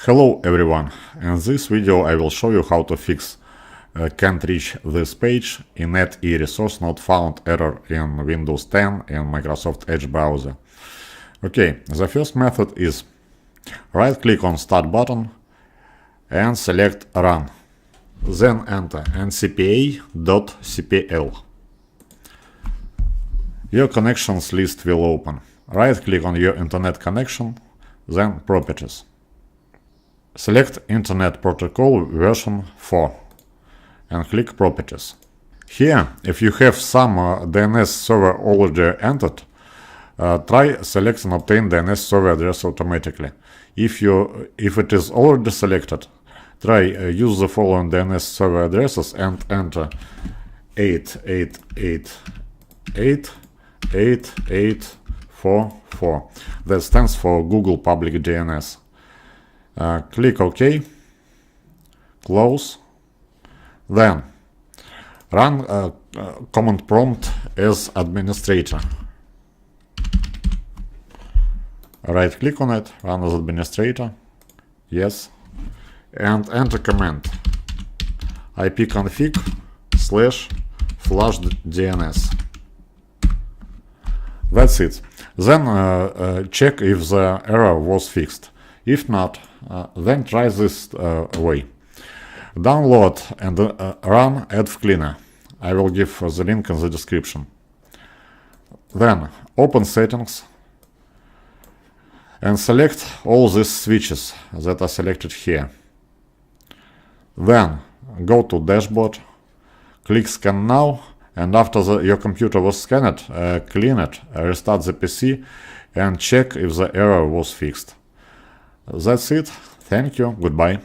Hello everyone, in this video I will show you how to fix can't reach this page in net e-resource not found error in Windows 10 and Microsoft Edge browser. Okay, the first method is right click on Start button and select Run. Then enter ncpa.cpl. Your connections list will open. Right click on your internet connection, then Properties. Select Internet Protocol version 4 and click Properties. Here, if you have some DNS server already entered, try select and obtain DNS server address automatically. If it is already selected, try use the following DNS server addresses and enter 88888844. That stands for Google Public DNS. Click OK, close, then run command prompt as administrator. Right click on it, run as administrator, yes, and enter command ipconfig//DNS. That's it. Then check if the error was fixed. If not, then try this way. Download and run AdCleaner. I will give the link in the description. Then open Settings and select all these switches that are selected here. Then go to Dashboard, click Scan Now, and after your computer was scanned, clean it, restart the PC, and check if the error was fixed. That's it. Thank you. Goodbye.